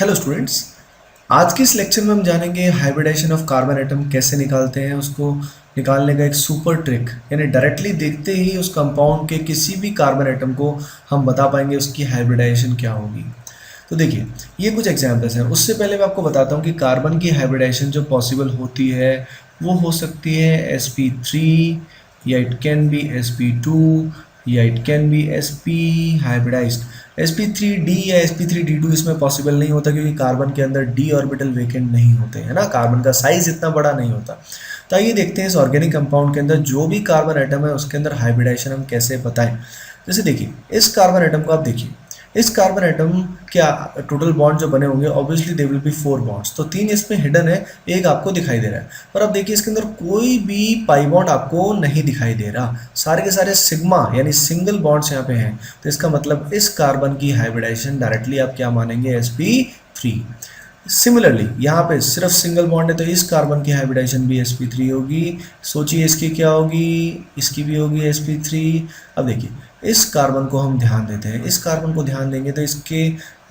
Hello students. आज की इस लेक्चर में हम जानेंगे हाइब्रिडाइजेशन ऑफ कार्बन एटम कैसे निकालते हैं, उसको निकालने का एक सुपर ट्रिक, यानी डायरेक्टली देखते ही उस कंपाउंड के किसी भी कार्बन एटम को हम बता पाएंगे उसकी हाइब्रिडाइजेशन क्या होगी। तो देखिए, ये कुछ एग्जांपल्स हैं। उससे पहले मैं आपको बताता हूँ कि कार्बन की हाइब्रिडाइजेशन जो पॉसिबल होती है वो हो सकती है sp3, या इट कैन बी sp2, या it can be sp hybridized. sp3d या sp3d2 इसमें पॉसिबल नहीं होता क्योंकि कार्बन के अंदर d ऑर्बिटल वेकेंट नहीं होते हैं ना, कार्बन का साइज इतना बड़ा नहीं होता। तो आइए देखते हैं इस ऑर्गेनिक कंपाउंड के अंदर जो भी कार्बन एटम है उसके अंदर हाइब्रिडाइजेशन हम कैसे बताएं। जैसे देखिए, इस कार्बन एटम को आप देखिए, इस कार्बन एटम क्या टोटल बॉन्ड जो बने होंगे, obviously they will be 4 bonds, तो 3 इसमें हिडन है, एक आपको दिखाई दे रहा है। पर अब देखिए इसके अंदर कोई भी पाई बॉन्ड आपको नहीं दिखाई दे रहा, सारे के सारे सिग्मा यानी सिंगल बॉन्ड्स यहाँ पे हैं। तो इसका मतलब इस कार्बन की हाइब्रिडाइजेशन डायरेक्टली आप क्या मानेंगे, sp3। सिमिलरली यहाँ पे सिर्फ सिंगल बॉन्ड है तो इस कार्बन की हाइब्रिडाइजेशन भी sp3 होगी। सोचिए इसकी क्या होगी, इसकी भी होगी sp3। अब देखिए इस कार्बन को हम ध्यान देते हैं, इस कार्बन को ध्यान देंगे तो इसके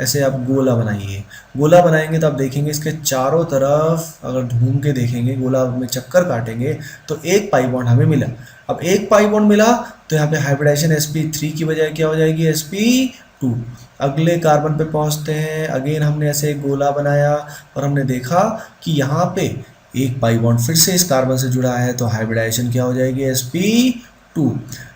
ऐसे आप गोला बनाइए, गोला बनाएंगे तो आप देखेंगे इसके चारों तरफ अगर घूम के देखेंगे, गोला में चक्कर काटेंगे तो एक पाई बॉन्ड हमें मिला। अब एक पाई बॉन्ड मिला तो यहाँ पे हाइब्रिडाइजेशन sp3 की बजाय क्या हो जाएगी, sp2। अगले कार्बन पे पहुंचते हैं, अगेन हमने ऐसे एक गोला बनाया और हमने देखा कि यहाँ पे एक पाई बॉन्ड फिर से इस कार्बन से जुड़ा है, तो हाइब्रिडाइजेशन क्या हो जाएगी, sp2।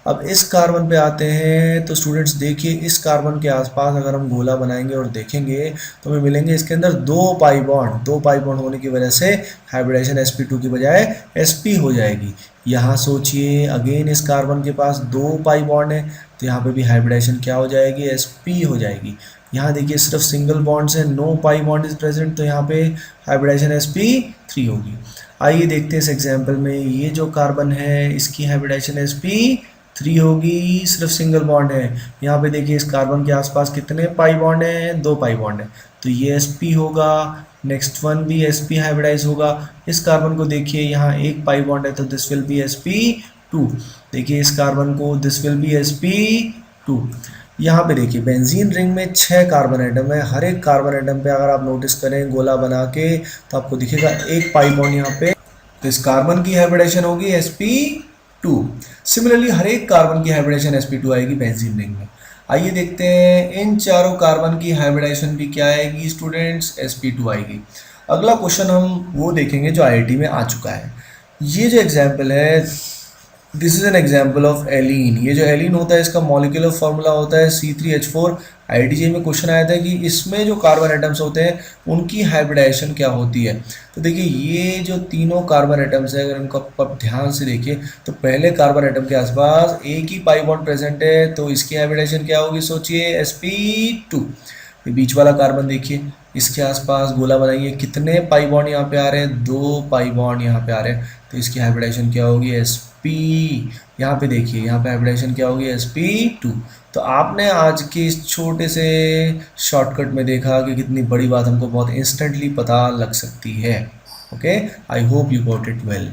अब इस कार्बन पे आते हैं तो स्टूडेंट्स देखिए, इस कार्बन के आसपास अगर हम गोला बनाएंगे और देखेंगे तो हमें मिलेंगे इसके अंदर दो पाई बॉन्ड होने की वजह से हाइब्रिडाइजेशन sp2 की बजाय sp हो जाएगी। यहाँ सोचिए अगेन इस कार्बन के पास दो पाई बॉन्ड है तो यहाँ पे भी हाइब्रिडाइजेशन क्या हो जाएगी, sp हो जाएगी। यहाँ देखिए सिर्फ सिंगल बॉन्ड्स है, no pi bond is present, तो यहाँ पे हाइब्रिडाइजेशन sp3 होगी। आइए देखते हैं इस एग्जाम्पल में, ये जो कार्बन है इसकी हाइब्रिडाइजेशन sp3 होगी, सिर्फ सिंगल बॉन्ड है। यहाँ पे देखिए इस कार्बन के आसपास कितने पाई बॉन्ड हैं, दो पाई बॉन्ड है, तो ये sp होगा। नेक्स्ट वन भी sp हाइब्रिडाइज होगा। इस कार्बन को देखिए यहाँ एक पाई बॉन्ड है तो दिस विल बी sp2। देखिए इस कार्बन को, दिस विल बी sp2। यहाँ पे देखिए बेंजीन रिंग में 6 कार्बन एटम है, हर एक कार्बन एटम पे अगर आप नोटिस करें गोला बना के तो आपको दिखेगा एक पाई बॉन्ड यहाँ पे, तो इस कार्बन की हाइब्रिडाइजेशन होगी sp2। सिमिलरली हर एक कार्बन की हाइब्रिडाइजेशन sp2 आएगी बेंजीन रिंग में। आइए देखते हैं इन चारों कार्बन की हाइब्रिडाइजेशन भी क्या आएगी स्टूडेंट्स, sp2 आएगी। अगला क्वेश्चन हम वो देखेंगे जो आईआईटी में आ चुका है। ये जो एग्जाम्पल है, this is an example of alien. ये जो एलीन होता है इसका मॉलिक्यूलर फॉर्मूला होता है C3H4। आईआईटी में क्वेश्चन आया था कि इसमें जो कार्बन एटम्स होते हैं उनकी हाइब्रिडाइजेशन क्या होती है। तो देखिए ये जो तीनों कार्बन एटम्स है, अगर इनको आप ध्यान से देखिए तो पहले कार्बन एटम के आसपास एक ही पाई बॉन्ड प्रेजेंट है, तो इसकी हाइब्रिडाइजेशन क्या होगी, सोचिए sp2। ये बीच वाला कार्बन देखिए, इसके आसपास गोला बनाइए, कितने पाई बॉन्ड यहाँ पे आ रहे हैं, दो पाई बॉन्ड यहाँ पे आ रहे हैं, तो इसकी हाइब्रिडाइजेशन क्या होगी, sp। यहाँ पे देखिए यहाँ पे हाइब्रिडाइजेशन क्या होगी, sp2। तो आपने आज के इस छोटे से शॉर्टकट में देखा कि कितनी बड़ी बात हमको बहुत इंस्टेंटली पता लग सकती है। Okay, I hope you got it well.